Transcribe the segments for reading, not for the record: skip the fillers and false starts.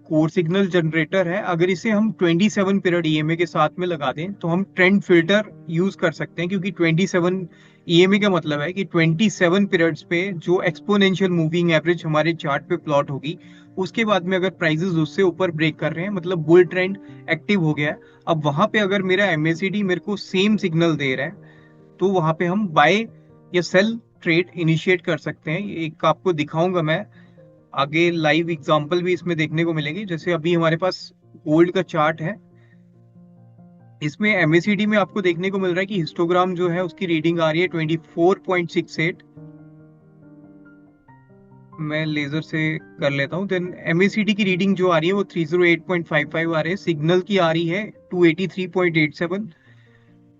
Core signal generator है, अगर इसे हम 27 पीरियड ईएमए के साथ में लगा दें तो हम ट्रेंड फिल्टर यूज कर सकते हैं, क्योंकि 27 ईएमए का मतलब है कि 27 पीरियड्स पे जो एक्सपोनेंशियल मूविंग एवरेज हमारे चार्ट पे प्लॉट होगी, उसके बाद में अगर प्राइसेस उससे ऊपर ब्रेक कर रहे हैं, मतलब बुल ट्रेंड एक्टिव हो गया है, अब वहां पे अगर मेरा एमएसीडी मेरे को सेम सिग्नल दे रहा है, तो वहां पे हम बाय या सेल ट्रेड इनिशिएट कर सकते हैं। एक आपको दिखाऊंगा मैं आगे, लाइव एग्जांपल भी इसमें देखने को मिलेगी। जैसे अभी हमारे पास गोल्ड का चार्ट है, इसमें एमएसीडी में आपको देखने को मिल रहा है कि हिस्टोग्राम जो है उसकी रीडिंग आ रही है 24.68। मैं लेजर से कर लेता हूँ। देन एमएसीडी की रीडिंग जो आ रही है वो 308.55 आ रही है, सिग्नल की आ रही है 283.87,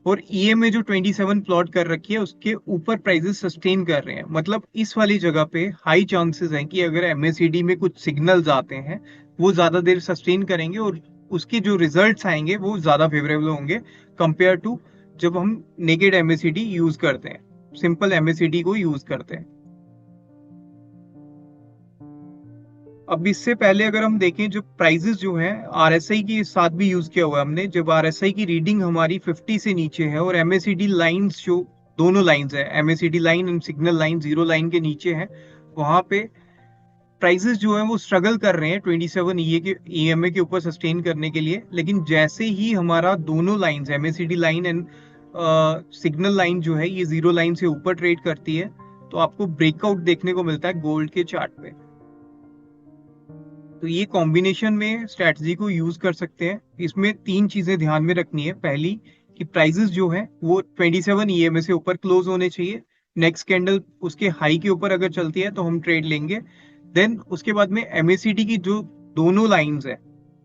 और ईएमए जो 27 प्लॉट कर रखी है उसके ऊपर प्राइसेस सस्टेन कर रहे हैं। मतलब इस वाली जगह पे हाई चांसेस हैं कि अगर एमएसीडी में कुछ सिग्नल्स आते हैं वो ज्यादा देर सस्टेन करेंगे और उसके जो रिजल्ट्स आएंगे वो ज्यादा फेवरेबल होंगे कंपेयर टू जब हम नेकेड एमएसीडी यूज करते हैं, सिंपल एमएसीडी को यूज करते हैं। अब इससे पहले अगर हम देखें, जो प्राइजेस जो है आरएसआई के साथ भी यूज किया हुआ है हमने, जब आरएसआई की रीडिंग हमारी 50 से नीचे है और एमएसीडी लाइंस जो दोनों लाइंस है, MACD line and signal line zero line के नीचे है, वहां पे प्राइसेस जो है वो स्ट्रगल कर रहे हैं 27 ईएमए के ऊपर सस्टेन करने के लिए। लेकिन जैसे ही हमारा दोनों lines, MACD line and signal line जो है ये जीरो लाइन से ऊपर ट्रेड करती है, तो आपको ब्रेकआउट देखने को मिलता है गोल्ड के चार्ट पे। तो ये कॉम्बिनेशन में स्ट्रेटजी को यूज कर सकते हैं। इसमें तीन चीजें ध्यान में रखनी है। पहली कि प्राइसेस जो है वो 27 ईएमए से ऊपर क्लोज होने चाहिए। नेक्स्ट कैंडल उसके हाई के ऊपर अगर चलती है तो हम ट्रेड लेंगे। देन उसके बाद में एमएसीडी की जो दोनों लाइंस है,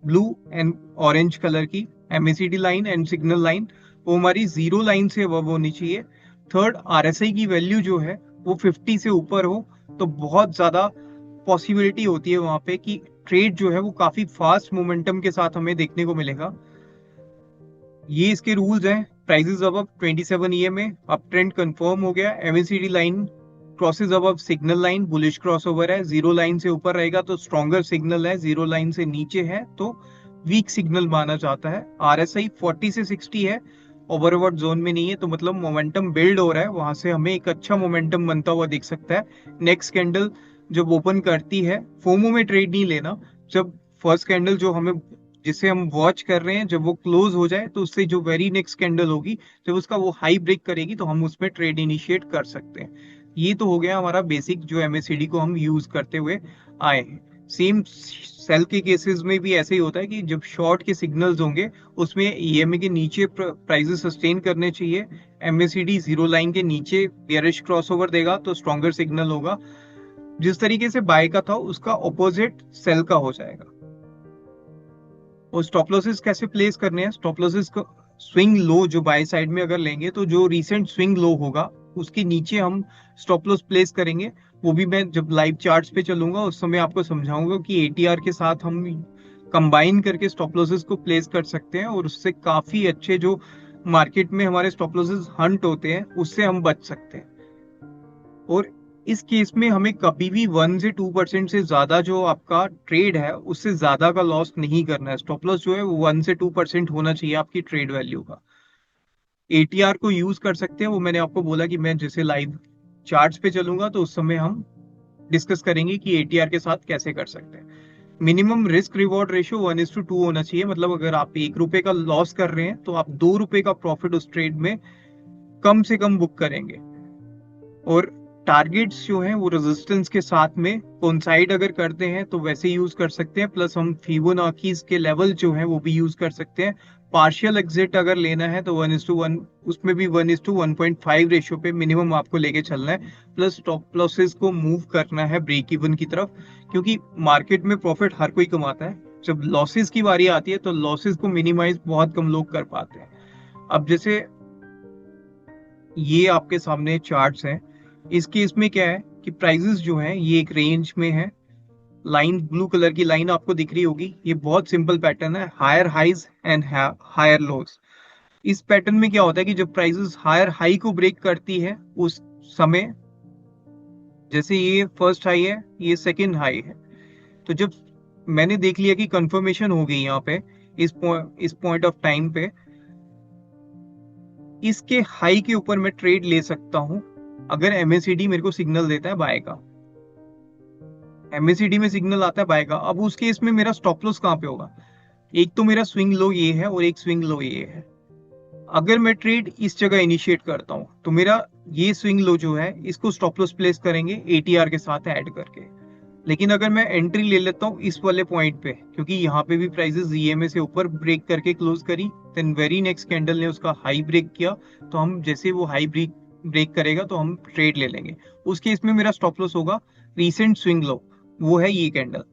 ब्लू एंड ऑरेंज कलर की MACD line and signal line, वो हमारी जीरो लाइन से अब होनी चाहिए। थर्ड, आरएसआई की वैल्यू जो है वो 50 से ऊपर हो, तो बहुत ज्यादा पॉसिबिलिटी होती है वहां पे कि ट्रेड जो है वो काफी फास्ट मोमेंटम के साथ हमें देखने को मिलेगा। ये इसके रूल्स हैं। Prices above 27 EMA, up trend confirm हो गया। MACD line crosses above signal line, bullish crossover है। जीरो लाइन से ऊपर रहेगा तो स्ट्रॉन्गर सिग्नल है, जीरो लाइन से नीचे है तो वीक सिग्नल माना जाता है। आरएसआई 40 से 60 है, ओवरबॉट जोन में नहीं है, तो मतलब मोमेंटम बिल्ड हो रहा है, वहां से हमें एक अच्छा मोमेंटम बनता हुआ दिख सकता है। नेक्स्ट कैंडल जब ओपन करती है, फोमो में ट्रेड नहीं लेना। जब फर्स्ट कैंडल जो हमें, जिसे हम वॉच कर रहे हैं, जब वो क्लोज हो जाए तो उससे जो वेरी नेक्स्ट कैंडल होगी, जब उसका वो हाई ब्रेक करेगी तो हम उसमें ट्रेड इनिशिएट कर सकते हैं। ये तो हो गया हमारा बेसिक जो एमएसीडी को हम यूज करते हुए आए हैं। सेम सेल के केसेस में भी ऐसे ही होता है कि जब शॉर्ट के सिग्नल्स होंगे उसमें ईएमए के नीचे प्राइसेस सस्टेन करने चाहिए। एमएसीडी जीरो लाइन के नीचे बेयरिश क्रॉसओवर देगा तो स्ट्रॉन्गर सिग्नल होगा। जिस तरीके से बाय का था उसका ऑपोजिट सेल का हो जाएगा। और स्टॉप लॉसेस कैसे प्लेस करने हैं? स्टॉप लॉसेस को स्विंग लो जो बाय साइड में अगर लेंगे तो जो रिसेंट स्विंग लो होगा उसके नीचे हम स्टॉप लॉस प्लेस करेंगे। वो भी मैं जब लाइव चार्ट्स पे चलूंगा उस समय आपको समझाऊंगा कि एटीआर के साथ हम कंबाइन करके स्टॉप लॉसेस को प्लेस कर सकते हैं और उससे काफी अच्छे जो मार्केट में हमारे स्टॉप लॉसेस हंट होते हैं उससे हम बच सकते हैं। और इस केस में हमें कभी भी 1 से 2% से ज्यादा जो आपका ट्रेड है उससे ज्यादा का लॉस नहीं करना है। स्टॉप लॉस जो है वो 1 से 2% होना चाहिए आपकी ट्रेड वैल्यू का। एटीआर को यूज कर सकते हैं, वो मैंने आपको बोला कि मैं जैसे लाइव चार्ट्स पे चलूंगा तो उस समय हम डिस्कस करेंगे कि एटीआर के साथ कैसे कर सकते हैं। मिनिमम रिस्क रिवॉर्ड रेशियो 1:2 होना चाहिए। मतलब अगर आप ₹1 का लॉस कर रहे हैं तो आप ₹2 का प्रॉफिट उस ट्रेड में कम से कम बुक करेंगे। और टारगेट्स जो हैं वो रेजिस्टेंस के साथ में कोइंसाइड अगर करते हैं तो वैसे यूज कर सकते हैं। प्लस हम फिबोनाची के लेवल जो है वो भी यूज कर सकते हैं। पार्शियल एग्जिट अगर लेना है तो 1:1, उसमें भी 1:1.5 रेशियो पे मिनिमम आपको लेके चलना है। प्लस स्टॉप लॉसेस को मूव करना है ब्रेक इवन की तरफ, क्योंकि मार्केट में प्रॉफिट हर कोई कमाता है, जब लॉसेस की बारी आती है तो लॉसेस को मिनिमाइज बहुत कम लोग कर पाते हैं। अब जैसे ये आपके सामने चार्ट्स हैं, इस केस में क्या है कि प्राइसेस जो हैं ये एक रेंज में है। लाइन ब्लू कलर की लाइन आपको दिख रही होगी, ये बहुत सिंपल पैटर्न है, higher highs and higher lows. इस पैटर्न में क्या होता है कि जब प्राइसेस हायर हाई को ब्रेक करती है उस समय, जैसे ये फर्स्ट हाई है, ये सेकंड हाई है, तो जब मैंने देख लिया कि कंफर्मेशन हो गई यहाँ पे, इस पॉइंट ऑफ टाइम पे इसके हाई के ऊपर मैं ट्रेड ले सकता हूं अगर एमएसीडी मेरे को सिग्नल देता है बाय का। एमएसीडी में सिग्नल आता है बाय का, अब उस केस में मेरा स्टॉप लॉस कहाँ पे होगा? एक तो मेरा स्विंग लो ये है और एक स्विंग लो ये है। अगर मैं ट्रेड इस जगह इनिशिएट करता हूं तो मेरा ये स्विंग लो जो है इसको स्टॉप लॉस प्लेस करेंगे एटीआर के साथ ऐड करके। लेकिन अगर मैं एंट्री ले लेता हूँ इस वाले पॉइंट पे, क्योंकि यहाँ पे भी प्राइसेस ईएमए से ऊपर ब्रेक करके क्लोज करी, देन वेरी नेक्स्ट कैंडल ने उसका हाई ब्रेक किया, तो हम जैसे वो हाई ब्रेक करेगा तो हम ट्रेड ले लेंगे। उस केस में मेरा स्टॉप लॉस होगा रीसेंट स्विंग लो, वो है ये कैंडल।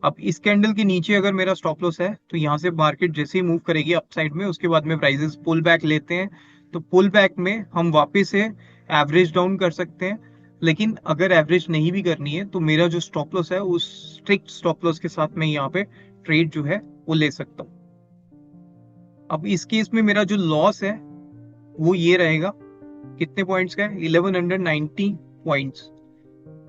अब इस कैंडल के नीचे अगर मेरा स्टॉप लॉस है तो यहाँ से मार्केट जैसे ही मूव करेगी अपसाइड में, उसके बाद में प्राइसेस पुल बैक लेते हैं, तो पुल बैक में हम वापस से एवरेज डाउन कर सकते हैं। लेकिन अगर एवरेज नहीं भी करनी है तो मेरा जो स्टॉप लॉस है उस स्ट्रिक्ट स्टॉप लॉस के साथ मैं यहाँ पे ट्रेड जो है वो ले सकता हूँ। अब इस केस में मेरा जो लॉस है वो ये रहेगा, कितने पॉइंट्स का है? 1190 पॉइंट्स।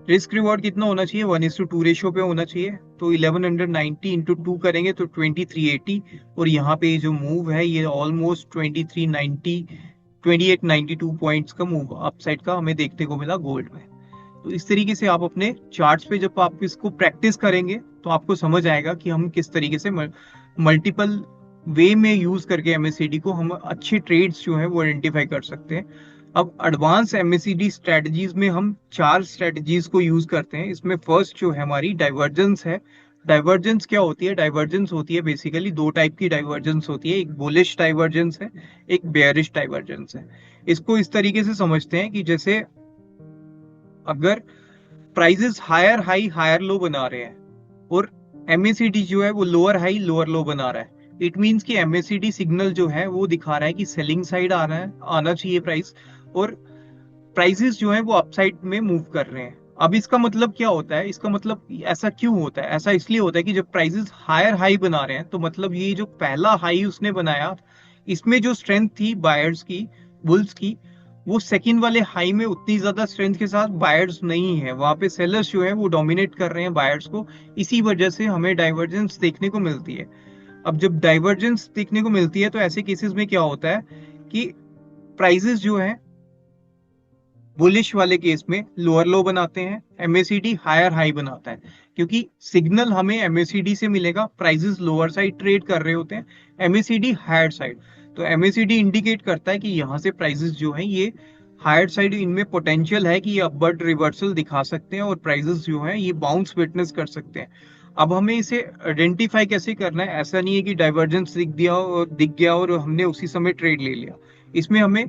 रिस्क रिवॉर्ड कितना होना चाहिए? 1:2 रेशियो पे होना चाहिए, तो 1190 इंटू 2 करेंगे तो 2380, और यहाँ पे जो मूव है ये ऑलमोस्ट 2390 2892 पॉइंट्स का मूव अपसाइड का हमें देखने को मिला गोल्ड में। तो इस तरीके से आप अपने चार्ट्स पे जब आप इसको प्रैक्टिस करेंगे तो आपको समझ आएगा कि हम किस तरीके से मल्टीपल वे में यूज करके एमएसीडी को हम अच्छे ट्रेड्स जो है वो आइडेंटिफाई कर सकते हैं। अब एडवांस एमएसीडी स्ट्रेटजीज में हम 4 स्ट्रेटजीज को यूज करते हैं। इसमें फर्स्ट जो है हमारी डाइवर्जेंस है। डाइवर्जेंस क्या होती है? डाइवर्जेंस होती है बेसिकली 2 टाइप की डाइवर्जेंस होती है, एक बुलिश डाइवर्जेंस है, एक बेयरिश डाइवर्जेंस है। इसको इस तरीके से समझते हैं कि जैसे अगर prices higher high higher low बना रहे हैं और एमएसीडी जो है वो लोअर हाई लोअर लो बना रहा है, इट मींस कि एमएसीडी सिग्नल जो है वो दिखा रहा है कि सेलिंग साइड आना चाहिए प्राइस, और प्राइसेस जो है वो अपसाइड में मूव कर रहे हैं। अब इसका मतलब क्या होता है? इसका मतलब ऐसा क्यों होता है? ऐसा इसलिए होता है कि जब प्राइसेस हायर हाई बना रहे हैं तो मतलब ये जो पहला हाई उसने बनाया इसमें जो स्ट्रेंथ थी बायर्स की, बुल्स की, वो सेकंड वाले हाई में उतनी ज्यादा स्ट्रेंथ के साथ बायर्स नहीं है, वहां पे सेलर्स जो है वो डोमिनेट कर रहे हैं बायर्स को। इसी वजह से हमें डाइवर्जेंस देखने को मिलती है। अब जब डाइवर्जेंस देखने को मिलती है तो ऐसे केसेस में क्या होता है कि प्राइसेस जो है बुलिश वाले केस में लोअर लो बनाते हैं, एमएसीडी हायर हाई बनाता है, क्योंकि सिग्नल हमें एमएसीडी से मिलेगा, प्राइसेस लोअर साइड ट्रेड कर रहे होते हैं, एमएसीडी हायर साइड। तो एमएसीडी इंडिकेट करता है कि यहाँ से प्राइसेस जो है ये हायर साइड, इनमें पोटेंशियल है कि ये अपवर्ड रिवर्सल दिखा सकते हैं और प्राइसेस जो है ये बाउंस विटनेस कर सकते हैं। अब हमें इसे आइडेंटिफाई कैसे करना है? ऐसा नहीं है कि डाइवर्जेंस दिख गया और हमने उसी समय ट्रेड ले लिया। इसमें हमें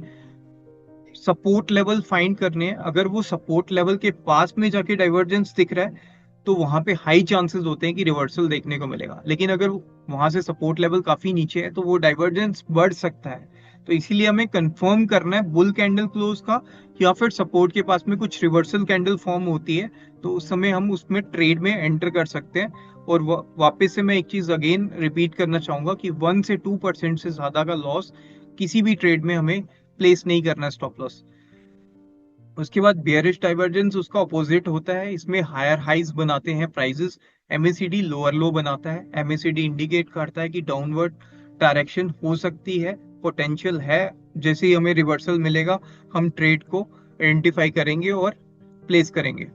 सपोर्ट लेवल फाइंड करने हैं। अगर वो सपोर्ट लेवल के पास में जाके डाइवर्जेंस दिख रहा है तो वहां पे हाई चांसेस होते हैं कि रिवर्सल देखने को मिलेगा। लेकिन अगर वहां से सपोर्ट लेवल काफी नीचे है तो वो डाइवर्जेंस बढ़ सकता है। तो इसीलिए हमें कंफर्म करना है बुल कैंडल क्लोज का, या फिर सपोर्ट के पास में कुछ रिवर्सल कैंडल फॉर्म होती है तो उस समय हम उसमें ट्रेड में एंटर कर सकते हैं। और वापस से मैं एक चीज अगेन रिपीट करना चाहूंगा कि 1 से 2% से ज्यादा का लॉस किसी भी ट्रेड में हमें प्लेस नहीं करना स्टॉप लॉस। उसके बाद बेयरिश डाइवर्जेंस उसका ऑपोजिट होता है, इसमें हायर हाइज बनाते हैं प्राइसेस, एमएसीडी लोअर लो बनाता है। एमएसीडी इंडिकेट करता है कि डाउनवर्ड डायरेक्शन हो सकती है, पोटेंशियल है, जैसे ही हमें रिवर्सल मिलेगा हम ट्रेड को आइडेंटिफाई करेंगे और प्लेस करेंगे।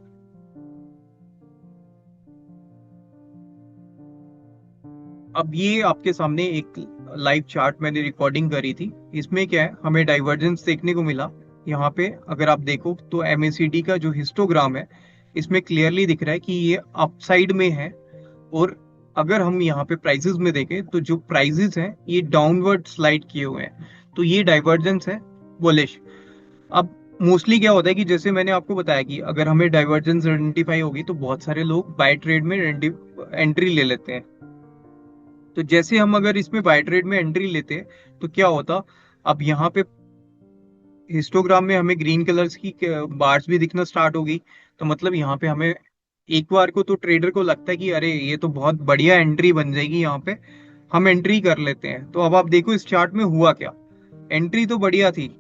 अब ये आपके सामने एक लाइव चार्ट मैंने रिकॉर्डिंग करी थी, इसमें क्या है हमें डाइवर्जेंस देखने को मिला। यहाँ पे अगर आप देखो तो एमएसीडी का जो हिस्टोग्राम है इसमें क्लियरली दिख रहा है कि ये अपसाइड में है, और अगर हम यहाँ पे प्राइसेस में देखें तो जो प्राइसेस हैं ये डाउनवर्ड स्लाइड किए हुए हैं, तो ये डाइवर्जेंस है बुलिश। अब मोस्टली क्या होता है कि जैसे मैंने आपको बताया कि अगर हमें डाइवर्जेंस आइडेंटिफाई होगी तो बहुत सारे लोग बाय ट्रेड में एंट्री ले लेते हैं। तो जैसे हम अगर इसमें बाय ट्रेड में एंट्री लेते तो क्या होता? अब यहाँ पे हिस्टोग्राम में हमें ग्रीन कलर्स की बार्स भी दिखना स्टार्ट होगी, तो मतलब यहाँ पे हमें एक बार को तो ट्रेडर को लगता है कि अरे ये तो बहुत बढ़िया एंट्री बन जाएगी, यहाँ पे हम एंट्री कर लेते हैं। तो अब आप देखो इस चार्ट में हुआ क्या, एंट्री तो बढ़िया थी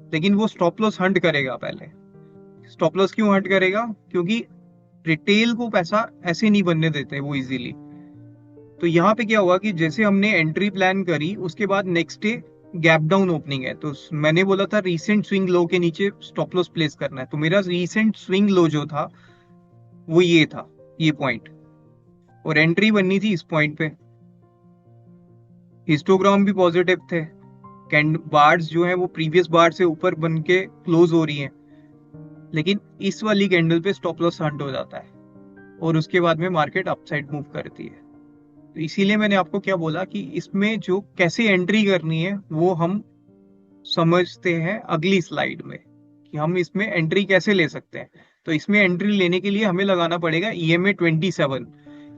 लेकिन वो स्टॉप लॉस हंट करेगा पहले। स्टॉप लॉस क्यों हंट करेगा? क्योंकि रिटेल को पैसा ऐसे नहीं बनने देते वो इजीली। तो यहाँ पे क्या हुआ कि जैसे हमने एंट्री प्लान करी, उसके बाद next day gap down opening है, तो मैंने बोला था रीसेंट स्विंग लो के नीचे स्टॉप लॉस प्लेस करना है, तो मेरा रीसेंट स्विंग लो जो था वो ये था, ये पॉइंट, और एंट्री बननी थी इस पॉइंट पे। हिस्टोग्राम भी पॉजिटिव थे, कैंड बार्स जो है वो प्रीवियस बार से ऊपर बन के क्लोज हो रही हैं, लेकिन इस वाली कैंडल पे स्टॉप लॉस हंट हो जाता है और उसके बाद में मार्केट अपसाइड मूव करती है। तो इसीलिए मैंने आपको क्या बोला कि इसमें जो कैसे एंट्री करनी है वो हम समझते हैं अगली स्लाइड में, कि हम इसमें एंट्री कैसे ले सकते हैं। तो इसमें एंट्री लेने के लिए हमें लगाना पड़ेगा EMA 27।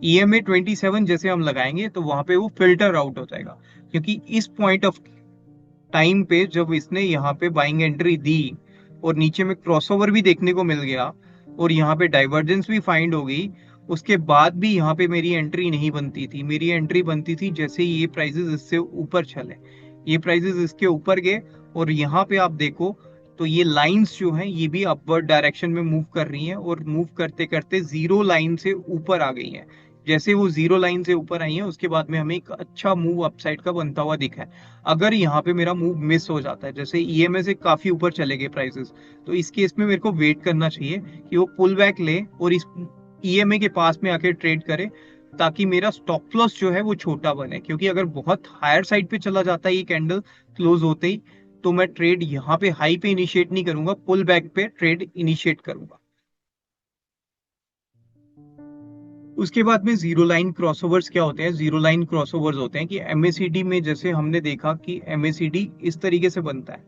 EMA 27 जैसे हम लगाएंगे तो वहां पे वो फिल्टर आउट हो जाएगा, क्योंकि इस पॉइंट ऑफ टाइम पे जब इसने यहाँ पे बाइंग एंट्री दी और नीचे में क्रॉसओवर भी देखने को मिल गया और यहाँ पे डाइवर्जेंस भी फाइंड हो गई, उसके बाद भी यहाँ पे मेरी एंट्री नहीं बनती थी। मेरी एंट्री बनती थी जैसे ये प्राइसेस इससे ऊपर चले, ये प्राइसेस इसके ऊपर गए और यहाँ पे आप देखो तो ये लाइंस जो हैं ये भी अपवर्ड डायरेक्शन में मूव कर रही हैं और मूव करते करते जीरो लाइन से ऊपर आ गई हैं। जैसे वो जीरो लाइन से ऊपर आई है उसके बाद में हमें एक अच्छा मूव अपसाइड का बनता हुआ दिखा है। अगर यहाँ पे मेरा मूव मिस हो जाता है, जैसे EMA से काफी ऊपर चले गए प्राइसेस, तो इस केस में मेरे को वेट करना चाहिए कि वो पुल बैक ले और इस EMA के पास में आके ट्रेड करे, ताकि मेरा स्टॉप लॉस जो है वो छोटा बने। क्योंकि अगर बहुत हायर साइड पे चला जाता है ये कैंडल क्लोज होते ही, तो मैं ट्रेड यहाँ पे हाई पे इनिशिएट नहीं करूंगा, पुल बैक पे ट्रेड इनिशिएट करूंगा। उसके बाद में जीरो लाइन क्रॉसओवर्स क्या होते हैं? जीरो लाइन क्रॉसओवर्स होते हैं कि MACD में जैसे हमने देखा कि MACD इस तरीके से बनता है,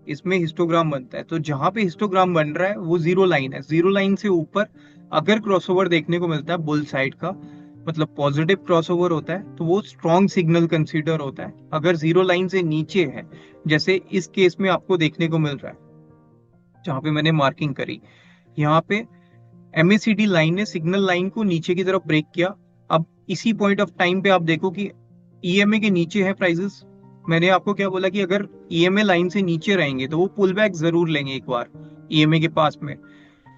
इसमें हिस्टोग्राम बनता है, तो जहां पे हिस्टोग्राम बन रहा है वो जीरो लाइन है। जीरो लाइन से ऊपर अगर क्रॉसओवर देखने को मिलता है बुल साइड का, मतलब पॉजिटिव क्रॉसओवर होता है, तो वो स्ट्रॉन्ग सिग्नल कंसीडर होता है। अगर जीरो लाइन से नीचे है, जैसे इस केस में आपको देखने को मिल रहा है जहां पे मैंने मार्किंग करी, यहाँ पे MACD लाइन ने सिग्नल लाइन को नीचे की तरफ ब्रेक किया। अब इसी पॉइंट ऑफ टाइम पे आप देखो कि EMA के नीचे है प्राइसेस। मैंने आपको क्या बोला कि अगर EMA लाइन से नीचे रहेंगे तो वो पुल बैक जरूर लेंगे एक बार EMA के पास में,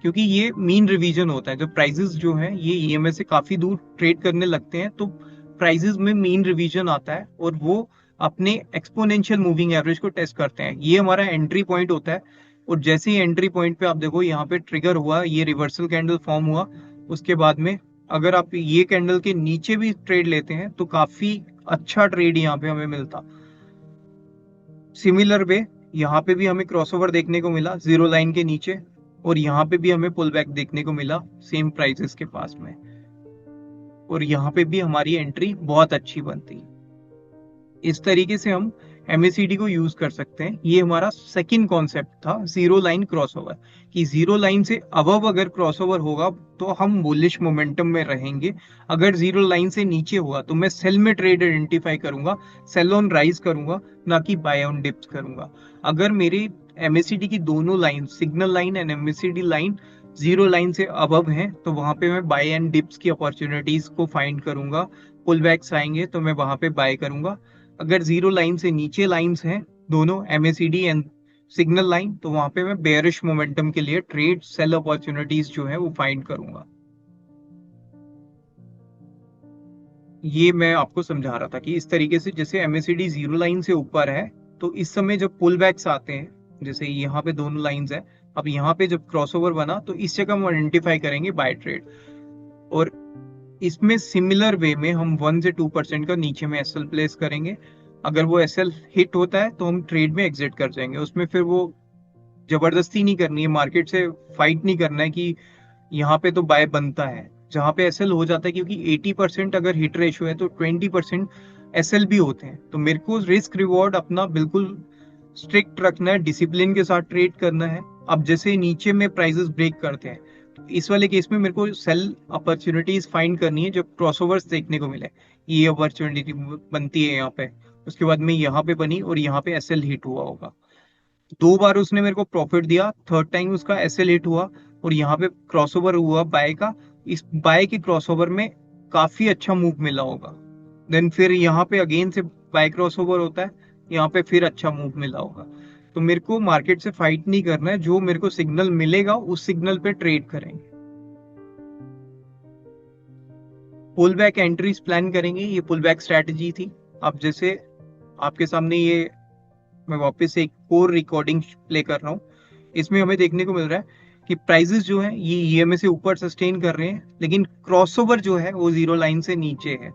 क्योंकि ये मीन रिवीजन होता है। जब प्राइसेस जो है ये EMA से काफी दूर ट्रेड करने लगते हैं तो प्राइसेस में मीन रिवीजन आता है और वो अपने एक्सपोनेंशियल मूविंग एवरेज को टेस्ट करते हैं। ये हमारा एंट्री पॉइंट होता है और जैसे ही एंट्री पॉइंट पे आप देखो यहाँ पे ट्रिगर हुआ, ये रिवर्सल कैंडल फॉर्म हुआ, उसके बाद में अगर आप ये कैंडल के नीचे भी ट्रेड लेते हैं तो काफी अच्छा ट्रेड यहाँ पे हमें मिलता। सिमिलर वे यहाँ पे भी हमें क्रॉसओवर देखने को मिला जीरो लाइन के नीचे, और यहाँ पे भी हमें पुल बैक देखने को मिला सेम प्राइसेस के पास में, और यहाँ पे भी हमारी एंट्री बहुत अच्छी बनती। इस तरीके से हम MACD को यूज कर सकते हैं। ये हमारा सेकंड कॉन्सेप्ट था, जीरो लाइन क्रॉसओवर, कि जीरो लाइन से अबव अगर क्रॉसओवर होगा तो हम बुलिश मोमेंटम में रहेंगे। अगर जीरो लाइन से नीचे हुआ तो मैं सेल में ट्रेड आइडेंटिफाई करूंगा, सेल ऑन राइज करूंगा, ना कि बाय ऑन डिप्स करूंगा। अगर मेरी MACD की दोनों line, signal line and MACD line zero line से अबव है, तो वहां पे मैं बाय एंड डिप्स की अपॉर्चुनिटीज को फाइंड करूंगा। पुल बैक्स आएंगे तो मैं वहां पे बाय करूंगा। अगर जीरो लाइन से नीचे लाइंस हैं दोनों MACD एंड सिग्नल लाइन, तो वहां पे मैं बेयरिश मोमेंटम के लिए ट्रेड सेल अपॉर्चुनिटीज जो है वो फाइंड करूंगा। ये मैं आपको समझा रहा था कि इस तरीके से जैसे MACD जीरो लाइन से ऊपर है तो इस समय जब पुल बैक्स आते हैं, जैसे यहाँ पे दोनों लाइंस है, अब यहाँ पे जब क्रॉसओवर बना तो इस जगह हम आइडेंटिफाई करेंगे बाय ट्रेड। और इसमें सिमिलर वे में हम 1 से 2% का नीचे में SL प्लेस करेंगे। अगर वो SL हिट होता है तो हम ट्रेड में एग्जिट कर जाएंगे। उसमें फिर वो जबरदस्ती नहीं करनी है, मार्केट से फाइट नहीं करना है कि यहाँ पे तो बाय बनता है। जहाँ पे SL हो जाता है, क्योंकि 80% अगर हिट रेशियो है तो 20% SL भी होते हैं, तो मेरे को रिस्क रिवॉर्ड अपना बिल्कुल स्ट्रिक्ट रखना है, डिसिप्लिन के साथ ट्रेड करना है। अब जैसे नीचे में प्राइसेस ब्रेक करते हैं, तो इस वाले केस में मेरे को सेल अपॉर्चुनिटीज फाइंड करनी है जब क्रॉसओवर्स देखने को मिले। ये अपॉर्चुनिटी बनती है यहाँ पे, उसके बाद में यहाँ पे बनी और यहाँ पे SL हिट हुआ होगा। दो बार उसने मेरे को प्रॉफिट दिया, थर्ड टाइम उसका SL हिट हुआ और यहाँ पे क्रॉसओवर हुआ बाय का। इस बाय के क्रॉसओवर में काफी अच्छा मूव मिला होगा, देन फिर यहाँ पे अगेन से बाय क्रॉसओवर होता है, यहाँ पे फिर अच्छा मूव मिला होगा। तो मेरे को मार्केट से फाइट नहीं करना है, जो मेरे को सिग्नल मिलेगा उस सिग्नल पे ट्रेड करेंगे। पुल बैक एंट्रीज प्लान करेंगे, ये पुल बैक स्ट्रैटेजी थी। अब जैसे आपके सामने ये मैं वापस से एक कोर रिकॉर्डिंग प्ले कर रहा हूँ, इसमें हमें देखने को मिल रहा है कि प्राइजेस जो है ये ईएमए से ऊपर सस्टेन कर रहे हैं, लेकिन क्रॉसओवर जो है वो जीरो लाइन से नीचे है।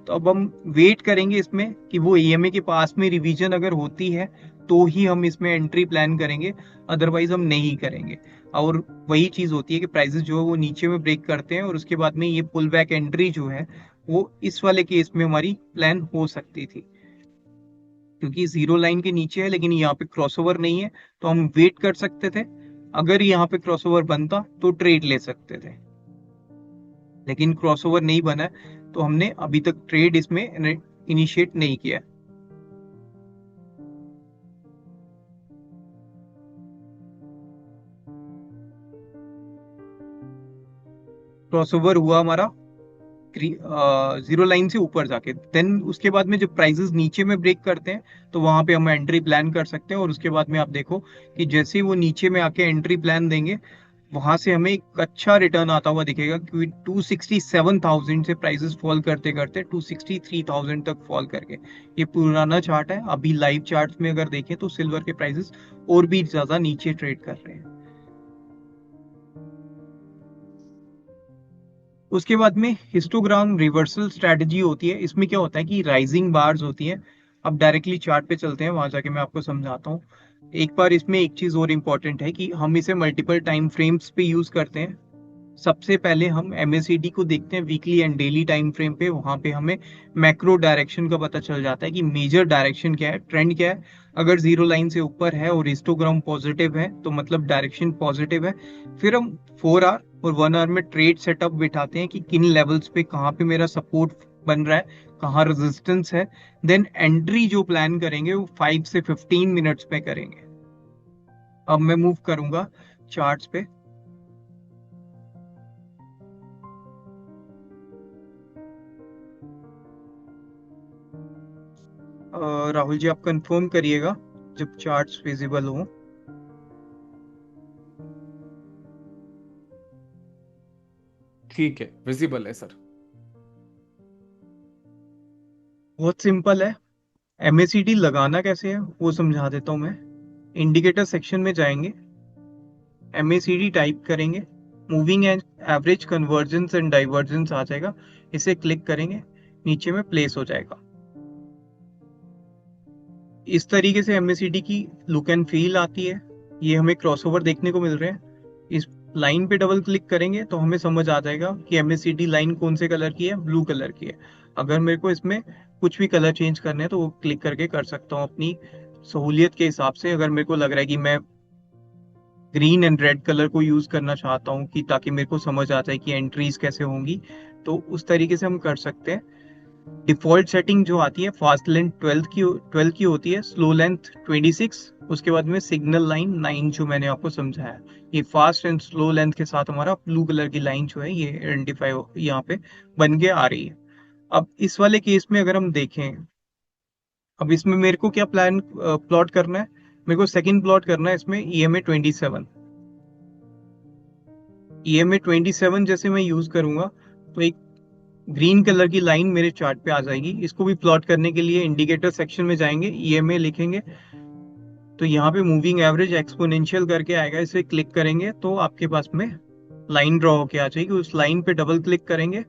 तो अब हम वेट करेंगे इसमें कि वो ईएमए के पास में रिवीजन अगर होती है तो ही हम इसमें एंट्री प्लान करेंगे, अदरवाइज हम नहीं करेंगे। और वही चीज होती है कि प्राइजेस जो है वो नीचे में ब्रेक करते हैं और उसके बाद में ये पुल बैक एंट्री जो है वो इस वाले केस में हमारी प्लान हो सकती थी, क्योंकि जीरो लाइन के नीचे है लेकिन यहाँ पे क्रॉसओवर नहीं है, तो हम वेट कर सकते थे। अगर यहाँ पे क्रॉसओवर बनता तो ट्रेड ले सकते थे, लेकिन क्रॉसओवर नहीं बना है, तो हमने अभी तक ट्रेड इसमें इनिशिएट नहीं किया। क्रॉसओवर हुआ हमारा जीरो लाइन से ऊपर जाके, देन उसके बाद में जब प्राइसेस नीचे में ब्रेक करते हैं तो वहां पे हम एंट्री प्लान कर सकते हैं। और उसके बाद में आप देखो कि जैसे ही वो नीचे में आके एंट्री प्लान देंगे, वहां से हमें एक अच्छा रिटर्न आता हुआ दिखेगा, क्योंकि 267,000 से प्राइसेस फॉल करते करते 263,000 तक फॉल करके। ये पुराना चार्ट है, अभी लाइव चार्ट में अगर देखें तो सिल्वर के प्राइसेस और भी ज्यादा नीचे ट्रेड कर रहे हैं। उसके बाद में हिस्टोग्राम रिवर्सल स्ट्रेटजी होती है। इसमें क्या होता है कि राइजिंग बार्स होती है। अब डायरेक्टली चार्ट पे चलते हैं, वहां जाके मैं आपको समझाता हूँ। एक बार इसमें एक चीज और इम्पोर्टेंट है कि हम इसे मल्टीपल टाइम फ्रेम्स पे यूज करते हैं। सबसे पहले हम एमएसीडी को देखते हैं weekly and daily time frame पे। वहां पे हमें मैक्रो डायरेक्शन का पता चल जाता है कि मेजर डायरेक्शन क्या है, ट्रेंड क्या है। अगर जीरो लाइन से ऊपर है और हिस्टोग्राम पॉजिटिव है तो मतलब डायरेक्शन पॉजिटिव है। फिर हम 4 आवर और 1 आवर में ट्रेड सेटअप बिठाते हैं कि किन लेवल्स पे कहाँ पे मेरा सपोर्ट बन रहा है, कहाँ रेजिस्टेंस है। देन एंट्री जो प्लान करेंगे वो 5 से 15 मिनट्स में करेंगे। अब मैं मूव करूंगा चार्ट्स पे। राहुल जी आप कंफर्म करिएगा जब चार्ट्स विजिबल हो। ठीक है, विजिबल है सर। बहुत सिंपल है। एमएसीडी लगाना कैसे है वो समझा देता हूँ मैं। इंडिकेटर सेक्शन में जाएंगे, एमएसीडी टाइप करेंगे, moving average convergence and divergence आ जाएगा। इसे क्लिक करेंगे, नीचे में प्लेस हो जाएगा। इस तरीके से एमएसीडी की लुक एंड फील आती है। ये हमें क्रॉसओवर देखने को मिल रहे हैं। इस लाइन पे डबल क्लिक करेंगे तो हमें समझ आ जाएगा कि एमएसीडी लाइन कौन से कलर की है, ब्लू कलर की है। अगर मेरे को इसमें कुछ भी कलर चेंज करने हैं तो वो क्लिक करके कर सकता हूँ अपनी सहूलियत के हिसाब से। अगर मेरे को लग रहा है कि मैं ग्रीन एंड रेड कलर को यूज करना चाहता हूँ कि ताकि मेरे को समझ आ जाए कि एंट्रीज कैसे होंगी, तो उस तरीके से हम कर सकते हैं। डिफॉल्ट सेटिंग जो आती है फास्ट लेंथ 12 की होती है, स्लो लेंथ 26, उसके बाद में सिग्नल लाइन 9 जो मैंने आपको समझाया। ये फास्ट एंड स्लो लेंथ के साथ हमारा ब्लू कलर की लाइन जो है ये आइडेंटिफाई यहाँ पे बन के आ रही है। अब इस वाले केस में अगर हम देखें, अब इसमें मेरे को क्या प्लान प्लॉट करना है, मेरे को सेकंड प्लॉट करना है इसमें EMA 27। EMA 27 जैसे मैं यूज करूंगा तो एक ग्रीन कलर की लाइन मेरे चार्ट पे आ जाएगी। इसको भी प्लॉट करने के लिए इंडिकेटर सेक्शन में जाएंगे, EMA लिखेंगे तो यहाँ पे मूविंग एवरेज एक्सपोनेंशियल करके आएगा। इसे क्लिक करेंगे तो आपके पास में लाइन ड्रॉ होके आ जाएगी। उस लाइन पे डबल क्लिक करेंगे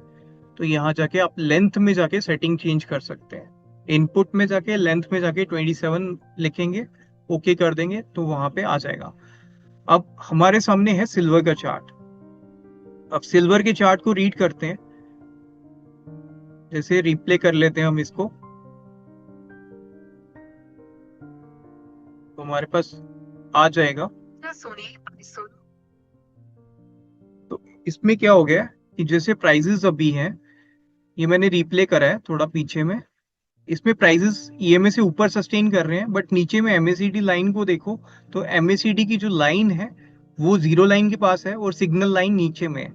तो यहाँ जाके आप लेंथ में जाके सेटिंग चेंज कर सकते हैं। इनपुट में जाके लेंथ में जाके 27 लिखेंगे, ओके कर देंगे तो वहां पे आ जाएगा। अब हमारे सामने है सिल्वर का चार्ट। अब सिल्वर के चार्ट को रीड करते हैं, जैसे रिप्ले कर लेते हैं हम इसको, तो हमारे पास आ जाएगा। तो इसमें क्या हो गया कि जैसे प्राइजेस अभी हैं, ये मैंने रिप्ले करा है थोड़ा पीछे में, इसमें प्राइजेस ईएमए से ऊपर सस्टेन कर रहे हैं, बट नीचे में एमएसीडी लाइन को देखो तो एमएसीडी की जो लाइन है वो जीरो लाइन के पास है और सिग्नल लाइन नीचे में है।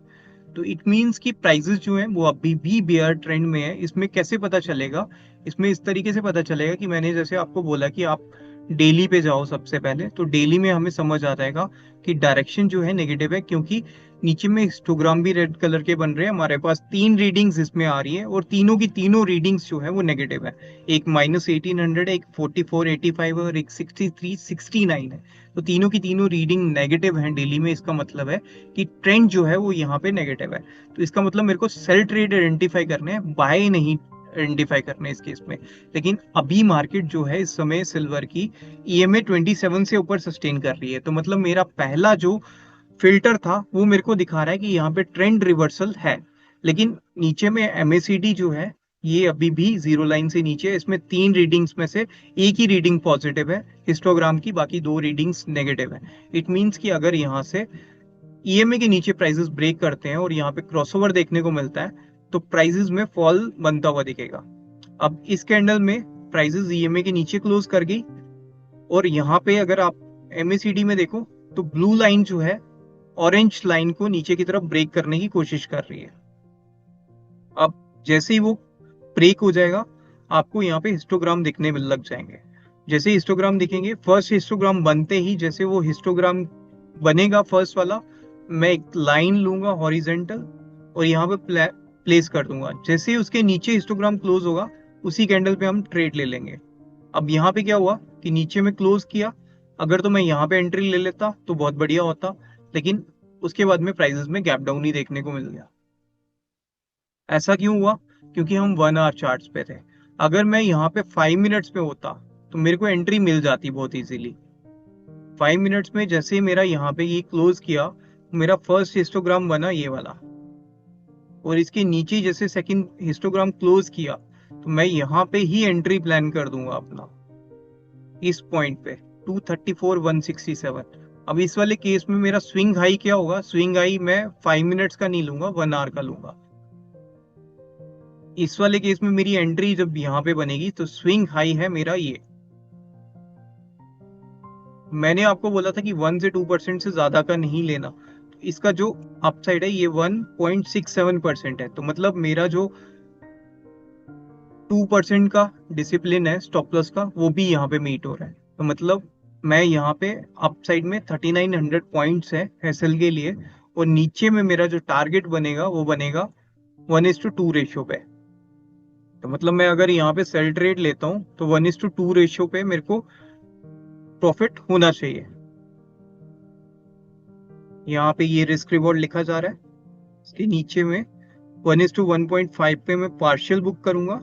तो इट मीन्स कि प्राइजेस जो हैं वो अभी भी बेयर ट्रेंड में है। इसमें कैसे पता चलेगा, इसमें इस तरीके से पता चलेगा कि मैंने जैसे आपको बोला कि आप डेली पे जाओ सबसे पहले, तो डेली में हमें समझ आ जाएगा कि डायरेक्शन जो है नेगेटिव है, क्योंकि नीचे में हिस्टोग्राम भी रेड कलर के बन रहे हैं। हमारे पास तीन रीडिंग्स इसमें आ रही है और तीनों की तीनों रीडिंग्स जो है वो नेगेटिव है। एक -1800 है, एक 4485 है और एक 6369 है। तो तीनों की तीनों रीडिंग नेगेटिव है डेली में। इसका मतलब है कि ट्रेंड जो है वो यहाँ पे नेगेटिव है। तो इसका मतलब मेरे को सेल ट्रेड आइडेंटिफाई करने हैं, बाय नहीं आइडेंटिफाई करने इस केस में। लेकिन अभी मार्केट जो है इस समय सिल्वर की EMA 27 से ऊपर सस्टेन कर रही है। तो मतलब मेरा पहला जो फिल्टर था वो मेरे को दिखा रहा है कि यहाँ पे ट्रेंड रिवर्सल है। लेकिन नीचे में MACD जो है ये अभी भी जीरो लाइन से नीचे है। इसमें तीन रीडिंग्स में से एक ही रीडिंग पॉजिटिव है हिस्टोग्राम की, बाकी दो रीडिंग्स नेगेटिव है। इट मींस कि अगर यहाँ से EMA के नीचे प्राइसेस ब्रेक करते हैं और यहाँ पे क्रॉसओवर देखने को मिलता है, तो प्राइसेस में फॉल बनता हुआ दिखेगा। अब इस कैंडल में प्राइसेस EMA के नीचे क्लोज कर गई, और यहाँ पे अगर आप MACD में देखो तो ब्लू लाइन जो है ऑरेंज लाइन को नीचे की तरफ ब्रेक करने की कोशिश कर रही है। अब जैसे ही वो ब्रेक हो जाएगा, आपको यहाँ पे हिस्टोग्राम दिखने में लग जाएंगे। जैसे हिस्टोग्राम दिखेंगे, फर्स्ट हिस्टोग्राम बनते ही जैसे वो हिस्टोग्राम बनेगा फर्स्ट वाला, मैं एक लाइन लूंगा हॉरिजेंटल और यहाँ पे प्लेस कर दूंगा। जैसे ही उसके नीचे हिस्टोग्राम क्लोज होगा, उसी कैंडल पे हम ट्रेड ले लेंगे। अब यहाँ पे क्या हुआ कि नीचे में क्लोज किया, अगर तो मैं यहाँ पे एंट्री ले लेता तो बहुत बढ़िया होता, लेकिन उसके बाद में प्राइसेस में गैप डाउन ही देखने को मिल गया। ऐसा क्यों हुआ? क्योंकि हम 1 आवर चार्ट्स पे थे। अगर मैं यहाँ पे 5 मिनट्स पे होता तो मेरे को एंट्री मिल जाती बहुत इजीली। 5 मिनट्स में जैसे मेरा यहाँ पे ये क्लोज किया, मेरा फर्स्ट हिस्टोग्राम बना ये वाला, और इसके नीचे जैसे सेकंड हिस्टोग्राम क्लोज किया, तो मैं यहाँ पे ही एंट्री प्लान कर दूंगा अपना इस पॉइंट पे 234,167। अब इस वाले केस में मेरा स्विंग हाई क्या होगा? स्विंग हाई मैं 5 मिनट्स का नहीं लूंगा, 1 आवर का लूंगा। इस वाले केस में मेरी एंट्री जब यहाँ पे बनेगी तो स्विंग हाई है मेरा ये। मैंने आपको बोला था कि 1 से 2% से ज्यादा का नहीं लेना। तो इसका जो अपसाइड है ये 1.67% है। तो मतलब मेरा जो 2% का डिसिप्लिन है स्टॉप लॉस का, वो भी यहाँ पे मीट हो रहा है। तो मतलब मैं यहाँ पे अपसाइड में 3900 पॉइंट्स है एसएल के लिए, और नीचे में मेरा जो टारगेट बनेगा वो बनेगा 1:2 रेशियो पे। तो मतलब मैं अगर यहाँ पे सेल ट्रेड लेता हूँ तो 1:2 रेशियो पे मेरे को प्रॉफिट होना चाहिए। यहाँ पे ये रिस्क रिवॉर्ड लिखा जा रहा है, इसके नीचे में 1:1.5 पे मैं पार्शियल बुक करूंगा,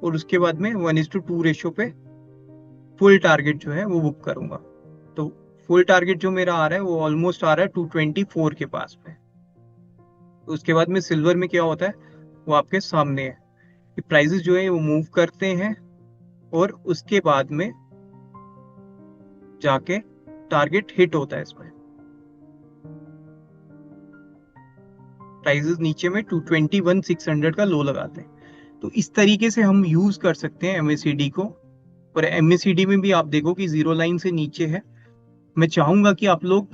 और उसके बाद में 1:2 रेशियो पे फुल टारगेट जो है वो बुक करूंगा। तो फुल टारगेट जो मेरा आ रहा है वो ऑलमोस्ट आ रहा है 224 के पास में। तो उसके बाद में सिल्वर में क्या होता है वो आपके सामने है कि प्राइसेस जो है वो मूव करते हैं, और उसके बाद में जाके टारगेट हिट होता है। इसमें प्राइसेस नीचे में 221,600 का लो लगाते हैं। तो इस तरीके से हम यूज कर सकते हैं MACD को। और MACD में भी आप देखो कि जीरो लाइन से नीचे है। मैं चाहूंगा कि आप लोग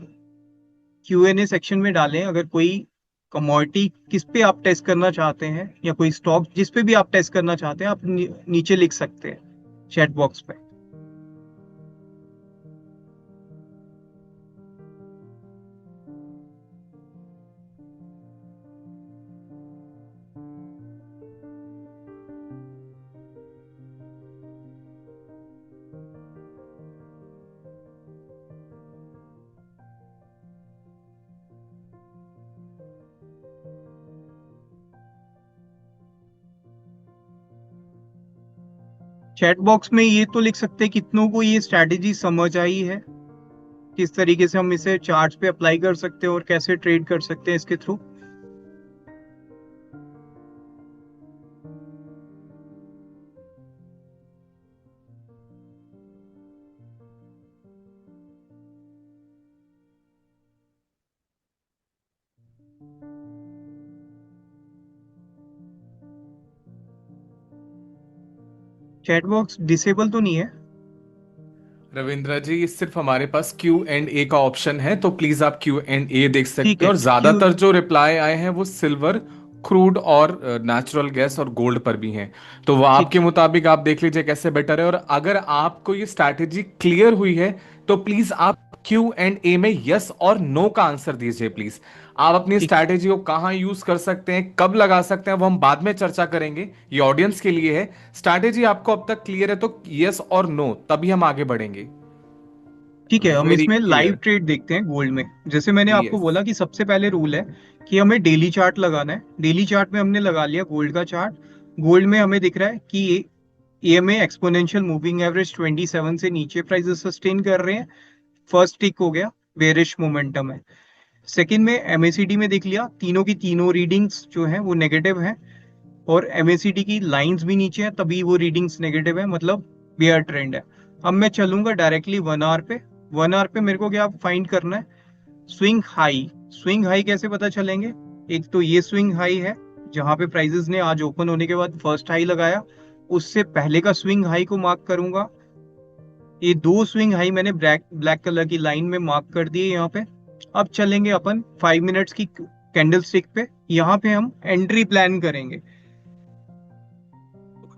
Q&A सेक्शन में डालें, अगर कोई कमोडिटी किस पे आप टेस्ट करना चाहते हैं या कोई स्टॉक जिस पे भी आप टेस्ट करना चाहते हैं, आप नीचे लिख सकते हैं चैट बॉक्स पे। चैट बॉक्स में ये तो लिख सकते हैं कितनों को ये स्ट्रैटेजी समझ आई है, किस तरीके से हम इसे चार्ट्स पे अप्लाई कर सकते हैं और कैसे ट्रेड कर सकते हैं इसके थ्रू। चैट बॉक्स डिसेबल तो नहीं है? रविंद्र जी, ये सिर्फ हमारे पास Q&A का ऑप्शन है, तो प्लीज आप Q&A देख ठीक सकते हैं। है। और क्यों? ज्यादातर जो रिप्लाई आए हैं वो सिल्वर क्रूड और नेचुरल गैस और गोल्ड पर भी हैं। तो वो ठीक आपके है। मुताबिक आप देख लीजिए कैसे बेटर है। और अगर आपको ये स्ट्रैटेजी क्लियर हुई है तो प्लीज आप Q&A में यस और नो का आंसर दीजिए प्लीज। आप अपनी ठीक है। स्ट्रैटेजी को कहाँ यूज कर सकते हैं, कब लगा सकते हैं, वो हम बाद में चर्चा करेंगे, ये ऑडियंस के लिए है। स्ट्रैटेजी आपको अब तक क्लियर है तो यस और नो, तभी हम आगे बढ़ेंगे। ठीक है, हम वेरी इसमें लाइव क्लियर। ट्रेड देखते हैं गोल्ड में। जैसे मैंने आपको यस। बोला कि सबसे पहले रूल है कि हमें डेली चार्ट लगाना है। डेली चार्ट में हमने लगा लिया गोल्ड का चार्ट। गोल्ड में हमें दिख रहा है कि ईएमए एक्सपोनेंशियल मूविंग एवरेज 27 से नीचे प्राइसेस सस्टेन कर रहे हैं। फर्स्ट टिक हो गया, बेरिश मोमेंटम है। सेकंड में एमएसीडी में देख लिया, तीनों की तीनों रीडिंग्स जो है वो नेगेटिव है, और एमएसीडी की लाइंस भी नीचे है, तभी वो रीडिंग्स नेगेटिव है, मतलब बेयर ट्रेंड है। अब मैं चलूंगा डायरेक्टली 1 आवर पे। 1 आवर पे मेरे को क्या फाइंड करना है? Swing high. स्विंग हाई कैसे पता चलेंगे? एक तो ये स्विंग हाई है जहां पे प्राइसेस ने आज ओपन होने के बाद फर्स्ट हाई लगाया, उससे पहले का स्विंग हाई को मार्क करूंगा। ये दो स्विंग हाई मैंने ब्लैक ब्लैक कलर की लाइन में मार्क कर दिए यहाँ पे। अब चलेंगे अपन 5 मिनट्स की कैंडल स्टिक पे। यहाँ पे हम एंट्री प्लान करेंगे।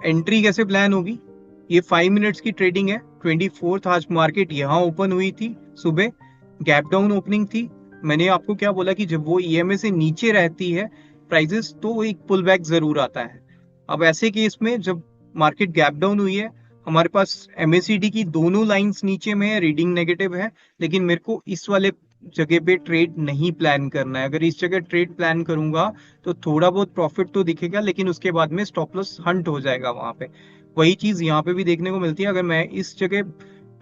एंट्री कैसे प्लान होगी? ये 5 मिनट्स की ट्रेडिंग है। 24th आज मार्केट यहाँ ओपन हुई थी, सुबह गैप डाउन ओपनिंग थी। मैंने आपको क्या बोला कि जब वो ईएमए से नीचे रहती है प्राइसेस, तो एक पुल बैक जरूर आता है। अब ऐसे केस में जब मार्केट गैप डाउन हुई है, हमारे पास एमएसीडी की दोनों लाइंस नीचे में है, रीडिंग नेगेटिव है, लेकिन मेरे को इस वाले जगह पे ट्रेड नहीं प्लान करना है। अगर इस जगह ट्रेड प्लान करूंगा तो थोड़ा बहुत प्रॉफिट तो दिखेगा, लेकिन उसके बाद में स्टॉप लॉस हंट हो जाएगा वहां पे। वही चीज यहाँ पे भी देखने को मिलती है। अगर मैं इस जगह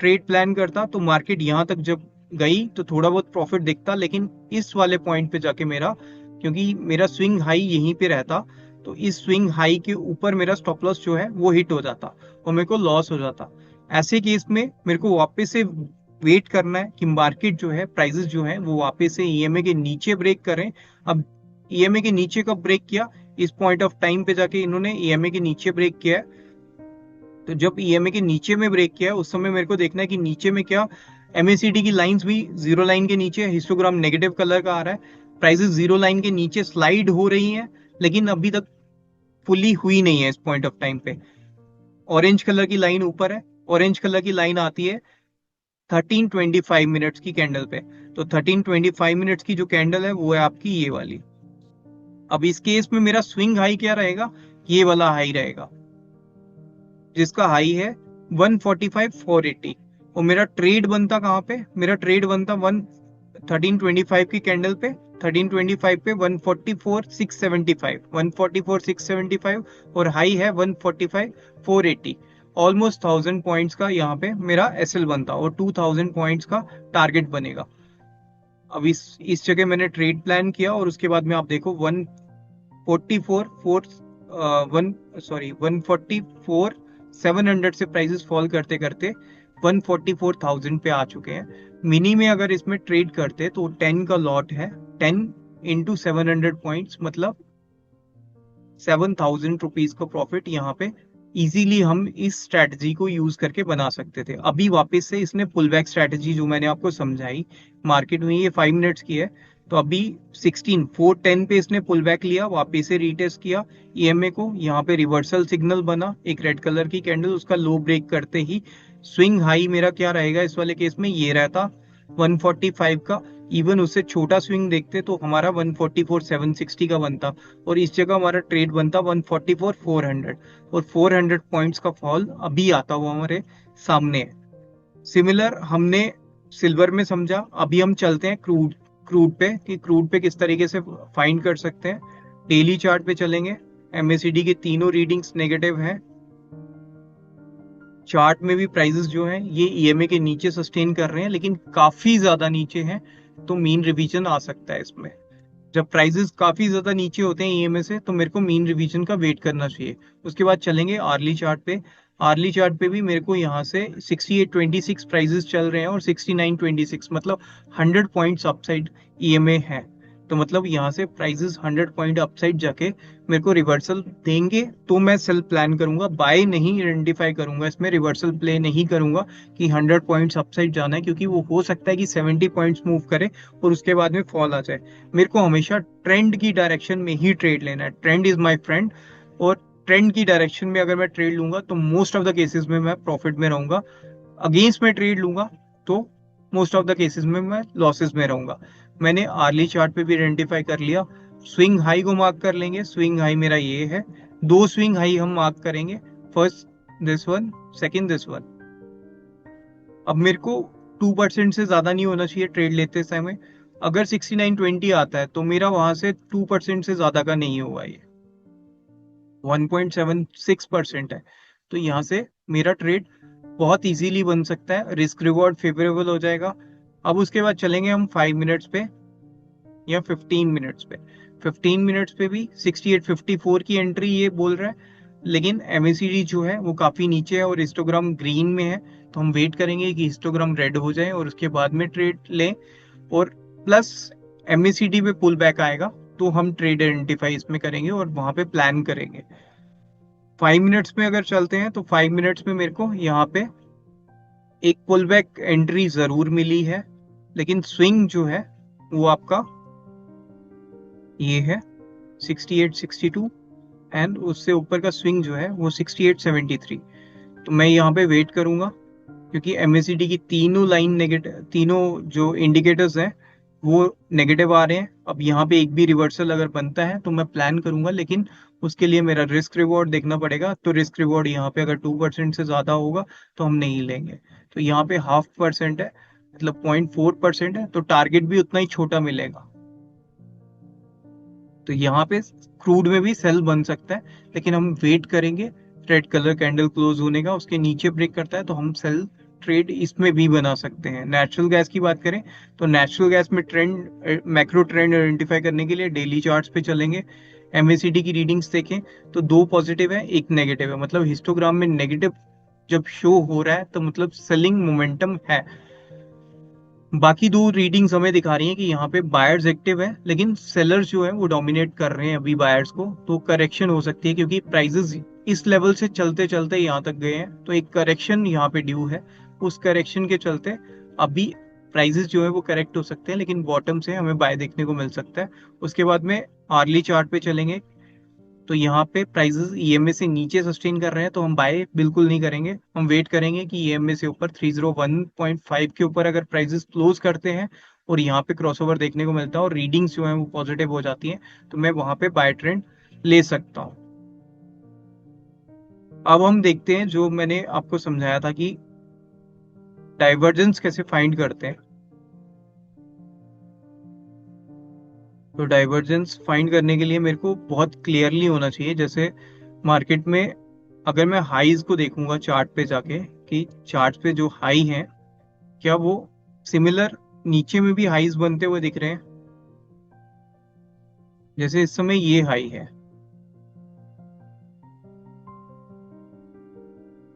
ट्रेड प्लान करता तो मार्केट यहाँ तक जब गई तो थोड़ा बहुत प्रॉफिट दिखता, लेकिन इस वाले पॉइंट पे जाके मेरा, क्योंकि मेरा स्विंग हाई यहीं पे रहता, तो इस स्विंग हाई के ऊपर मेरा स्टॉप लॉस जो है वो हिट हो जाता और मेरे को लॉस हो जाता। ऐसे केस में मेरे को वापस से वेट करना है कि मार्केट जो है, प्राइसेस जो है वो वापस से ईएमए के नीचे ब्रेक करें। अब ईएमए के नीचे कब ब्रेक किया? इस पॉइंट ऑफ टाइम पे जाके इन्होंने ईएमए के नीचे ब्रेक किया है। तो जब ईएमए के नीचे में ब्रेक किया है उस समय मेरे को देखना है कि नीचे में क्या, एमएसीडी की लाइंस भी जीरो लाइन के नीचे, हिस्टोग्राम नेगेटिव कलर का आ रहा है, प्राइसेस जीरो लाइन के नीचे स्लाइड हो रही हैं, लेकिन अभी तक फुली हुई नहीं है इस पॉइंट ऑफ टाइम पे। ऑरेंज कलर की लाइन ऊपर है। ऑरेंज कलर की लाइन आती है 1325 मिनट्स की कैंडल पे। तो 1325 मिनट्स की जो कैंडल है वो है आपकी ये वाली। अब इस केस में मेरा स्विंग हाई क्या रहेगा? ये वाला हाई रहेगा, जिसका हाई है 145,480। और मेरा ट्रेड बनता कहाँ पे? मेरा ट्रेड बनता 1325 की कैंडल पे। 1325 पे 144,675, 144,675, और हाई है 145,480। ऑलमोस्ट 1000 पॉइंट्स का यहाँ पे मेरा एसएल बनता और 2000 पॉइंट्स का टारगेट बनेगा। अब इस जगह मैंने ट्रेड प्लान किया और उसके बाद में आप देखो 144 फोर वन सॉरी 144 700 से प्राइसेस फॉल करते करते 144,000 पे आ चुके हैं। मिनी में अगर इसमें ट्रेड करते तो 10 का लॉट है, 10 इंटू 700 पॉइंट्स, मतलब 7,000 रुपीज का प्रॉफिट यहाँ पे इजीली हम इस स्ट्रैटेजी को यूज करके बना सकते थे। अभी वापस से इसने पुल बैक स्ट्रैटेजी जो मैंने आपको समझाई, मार्केट में ये 5 मिनट्स की है, तो अभी 16,410 पे इसने पुल बैक लिया, वापस से रीटेस्ट किया ईएमए को। यहाँ पे रिवर्सल सिग्नल बना, एक रेड कलर की कैंडल, उसका लो ब्रेक करते ही स्विंग हाई मेरा क्या रहेगा इस वाले केस में? ये रहता 145 का। इवन उससे छोटा स्विंग देखते तो हमारा 144,760 का बनता, और इस जगह हमारा ट्रेड बनता 144,400, और 400 पॉइंट्स का फॉल अभी आता हुआ हमारे सामने है। सिमिलर हमने सिल्वर में समझा, अभी हम चलते हैं क्रूड। क्रूड पे कि क्रूड पे किस तरीके से फाइंड कर सकते हैं। डेली चार्ट पे चलेंगे। एमएसीडी के तीनों रीडिंग्स नेगेटिव हैं। चार्ट में भी प्राइसेस जो हैं ये ईएमए के नीचे सस्टेन कर रहे हैं, लेकिन काफी ज्यादा नीचे हैं, तो मीन रिवीजन आ सकता है इसमें। जब प्राइसेस काफी ज्यादा नीचे होते हैं ईएमए से तो मेरे को मीन रिवीजन का वेट करना चाहिए। उसके बाद चलेंगे आर्ली चार्ट पे। आर्ली चार्ट पे भी मेरे को यहाँ से 6826 प्राइसेस चल रहे हैं और 6926, मतलब 100 पॉइंट्स अपसाइड ईएमए है। तो मतलब यहाँ से प्राइजेस 100 पॉइंट अपसाइड जाके मेरे को रिवर्सल देंगे तो मैं सेल प्लान करूंगा, बाय नहीं आइडेंटिफाई करूंगा, इसमें रिवर्सल प्ले नहीं करूंगा कि 100 पॉइंट्स अपसाइड जाना है, क्योंकि वो हो सकता है कि 70 पॉइंट्स मूव करे और उसके बाद में फॉल आ जाए। मेरे को हमेशा ट्रेंड की डायरेक्शन में ही ट्रेड लेना है, ट्रेंड इज माई फ्रेंड। और ट्रेंड की डायरेक्शन में अगर मैं ट्रेड लूंगा तो मोस्ट ऑफ द केसेस में मैं प्रॉफिट में रहूंगा, अगेंस्ट में ट्रेड लूंगा तो मोस्ट ऑफ द केसेस में मैं लॉसेस में रहूंगा। मैंने आर्ली चार्ट पे भी आइडेंटिफाई कर लिया, स्विंग हाई को मार्क कर लेंगे, स्विंग हाई मेरा ये है, दो स्विंग हाई हम मार्क करेंगे, first this one, second this one. अब मेरे को 2% से ज्यादा नहीं होना चाहिए ट्रेड लेते समय। अगर 6920 आता है तो मेरा वहां से 2% से ज्यादा का नहीं होगा, ये 1.76% है। तो यहाँ से मेरा ट्रेड बहुत इजीली बन सकता है, रिस्क रिवॉर्ड फेवरेबल हो जाएगा। अब उसके बाद चलेंगे हम 5 मिनट्स पे या 15 मिनट्स पे। 15 मिनट्स पे भी 6854 की एंट्री ये बोल रहा है, लेकिन एमएसीडी जो है वो काफी नीचे है और हिस्टोग्राम ग्रीन में है। तो हम वेट करेंगे कि हिस्टोग्राम रेड हो जाए और उसके बाद में ट्रेड लें। और प्लस एमएसीडी पे पुल बैक आएगा तो हम ट्रेड आइडेंटिफाई इसमें करेंगे और वहां पे प्लान करेंगे। 5 मिनट्स में अगर चलते हैं तो 5 मिनट्स में मेरे को यहाँ पे एक पुल बैक एंट्री जरूर मिली है, लेकिन स्विंग जो है वो आपका ये है 6862, एंड उससे ऊपर का स्विंग जो है वो 6873। तो मैं यहाँ पे वेट करूंगा, क्योंकि एमएसीडी की तीनों लाइन नेगेटिव, तीनों जो इंडिकेटर्स हैं वो नेगेटिव आ रहे हैं। अब यहाँ पे एक भी रिवर्सल अगर बनता है तो मैं प्लान करूंगा, लेकिन उसके लिए मेरा रिस्क रिवॉर्ड देखना पड़ेगा। तो रिस्क रिवॉर्ड यहाँ पे अगर 2% से ज्यादा होगा तो हम नहीं लेंगे। तो यहाँ पे 0.5% है, मतलब 0.4% है, तो टारगेट भी उतना ही छोटा मिलेगा। तो यहाँ पे क्रूड में भी सेल बन सकता है, लेकिन हम वेट करेंगे रेड कलर कैंडल क्लोज होने का, उसके नीचे ब्रेक करता है तो हम सेल ट्रेड इसमें भी बना सकते हैं। नेचुरल गैस की बात करें तो नेचुरल गैस में ट्रेंड, मैक्रो ट्रेंड आइडेंटिफाई करने के लिए डेली चार्ट्स पे चलेंगे। एमएसीडी की रीडिंग्स देखें तो दो पॉजिटिव है एक नेगेटिव है, मतलब हिस्टोग्राम में नेगेटिव जब शो हो रहा है तो मतलब सेलिंग मोमेंटम है। बाकी दो रीडिंग्स हमें दिखा रही हैं कि यहाँ पे बायर्स एक्टिव है, लेकिन सेलर्स जो है वो डोमिनेट कर रहे हैं अभी बायर्स को। तो करेक्शन हो सकती है, क्योंकि प्राइसेस इस लेवल से चलते चलते यहाँ तक गए हैं, तो एक करेक्शन यहाँ पे ड्यू है। उस करेक्शन के चलते अभी प्राइसेस जो है वो करेक्ट हो सकते हैं, लेकिन बॉटम से हमें बाय देखने को मिल सकता है। उसके बाद में आर्ली चार्ट पे चलेंगे तो यहाँ पे प्राइसेस ईएमए से नीचे सस्टेन कर रहे हैं, तो हम बाय बिल्कुल नहीं करेंगे। हम वेट करेंगे कि ईएमए से ऊपर 301.5 के ऊपर अगर प्राइसेस क्लोज करते हैं और यहाँ पे क्रॉसओवर देखने को मिलता है और रीडिंग्स जो है वो पॉजिटिव हो जाती हैं, तो मैं वहां पे बाय ट्रेंड ले सकता हूँ। अब हम देखते हैं जो मैंने आपको समझाया था कि डाइवर्जेंस कैसे फाइंड करते हैं। तो डाइवर्जेंस फाइंड करने के लिए मेरे को बहुत क्लियरली होना चाहिए। जैसे मार्केट में अगर मैं हाईज को देखूंगा चार्ट पे जाके कि चार्ट पे जो हाई है क्या वो सिमिलर नीचे में भी हाईज बनते हुए दिख रहे हैं। जैसे इस समय ये हाई है,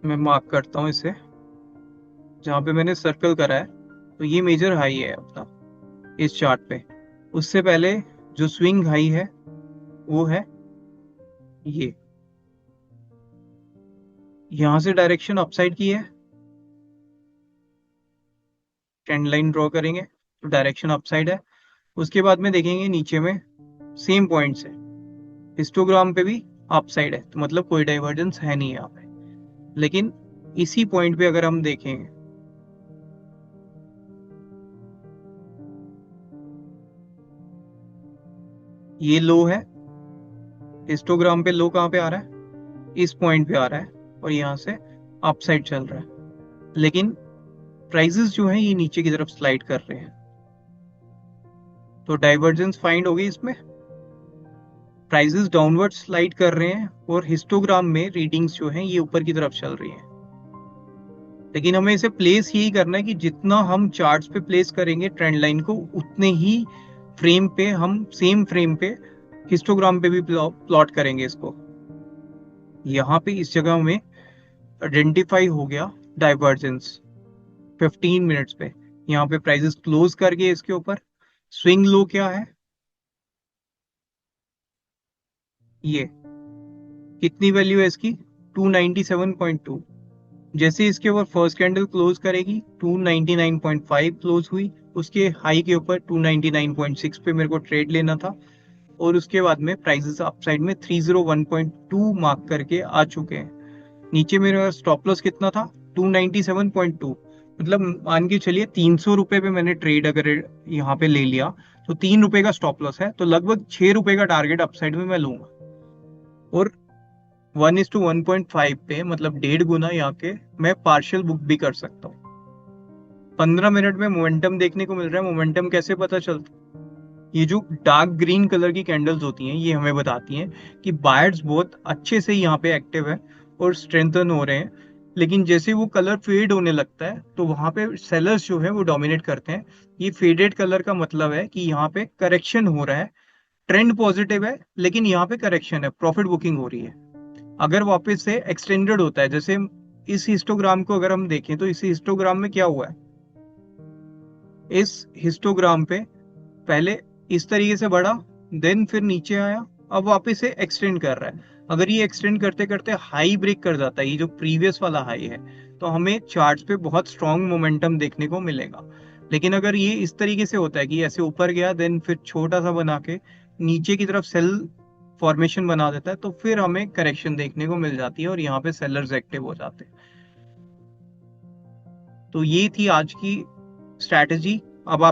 मैं मार्क करता हूँ इसे जहां पे मैंने सर्कल करा है, तो ये मेजर हाई है अपना इस चार्ट पे। उससे पहले जो स्विंग हाई है वो है ये, यहां से डायरेक्शन अपसाइड की है, ट्रेंड लाइन ड्रॉ करेंगे तो डायरेक्शन अपसाइड है। उसके बाद में देखेंगे नीचे में सेम पॉइंट्स है, हिस्टोग्राम पे भी अपसाइड है, तो मतलब कोई डाइवर्जेंस है नहीं यहाँ पे। लेकिन इसी पॉइंट पे अगर हम देखेंगे ये लो है, हिस्टोग्राम पे लो कहाँ पे आ रहा है, इस पॉइंट पे आ रहा है और यहाँ से अपसाइड चल रहा है। लेकिन प्राइसेस जो है ये नीचे की तरफ स्लाइड कर रहे हैं, तो डाइवर्जेंस फाइंड हो गई इसमें। प्राइसेस डाउनवर्ड स्लाइड कर रहे हैं और हिस्टोग्राम में रीडिंग्स जो हैं ये ऊपर की तरफ चल रही हैं। लेकिन हमें इसे प्लेस यही करना है कि जितना हम चार्ट्स पे प्लेस करेंगे ट्रेंड लाइन को, उतने ही फ्रेम पे हम सेम फ्रेम पे हिस्टोग्राम पे भी प्लॉट करेंगे इसको। यहाँ पे इस जगह में आइडेंटिफाई हो गया डाइवर्जेंस 15 मिनट्स पे। यहाँ पे प्राइसेस क्लोज करके इसके ऊपर स्विंग लो क्या है ये कितनी वैल्यू है इसकी, 297.2। जैसे इसके ऊपर फर्स्ट कैंडल क्लोज करेगी 299.5 क्लोज हुई, उसके हाई के ऊपर 299.6 पे मेरे को ट्रेड लेना था, और उसके बाद में प्राइसेस अपसाइड में 301.2 मार्क करके आ चुके हैं। नीचे मेरा स्टॉप लॉस कितना था, 297.2। मतलब मान के चलिए 300 रुपए पे मैंने ट्रेड अगर यहाँ पे ले लिया तो 3 रुपए का स्टॉप लॉस है, तो लगभग 6 रुपए का टारगेट अपसाइड में मैं लूंगा। और 1:1.5 पे मतलब 1.5 गुना यहाँ के मैं पार्शियल बुक भी कर सकता हूँ। 15 मिनट में मोमेंटम देखने को मिल रहा है। मोमेंटम कैसे पता चलता है, ये जो डार्क ग्रीन कलर की कैंडल्स होती हैं ये हमें बताती हैं कि बायर्स बहुत अच्छे से यहाँ पे एक्टिव है और स्ट्रेंथन हो रहे हैं। लेकिन जैसे वो कलर फेड होने लगता है तो वहां पे सेलर्स जो है वो डोमिनेट करते हैं। ये फेडेड कलर का मतलब है कि यहाँ पे करेक्शन हो रहा है। ट्रेंड पॉजिटिव है लेकिन यहाँ पे करेक्शन है, प्रॉफिट बुकिंग हो रही है। अगर वापस से एक्सटेंडेड होता है, जैसे इस हिस्टोग्राम को अगर हम देखें तो इस हिस्टोग्राम में क्या हुआ है, इस हिस्टोग्राम पे पहले इस तरीके से बढ़ा, देन फिर नीचे आया, अब वापस से एक्सटेंड कर रहा है। अगर ये एक्सटेंड करते करते हाई ब्रेक कर जाता है, ये जो प्रीवियस वाला हाई है, तो हमें चार्ट्स पे बहुत स्ट्रॉन्ग मोमेंटम देखने को मिलेगा। लेकिन अगर ये इस तरीके से होता है कि ऐसे ऊपर गया देन फिर छोटा सा बना के नीचे की तरफ सेल फॉर्मेशन बना देता है, तो फिर हमें करेक्शन देखने को मिल जाती है और यहाँ पे सेलर्स एक्टिव हो जाते हैं। तो ये थी आज की स्ट्रैटेजी। अब आप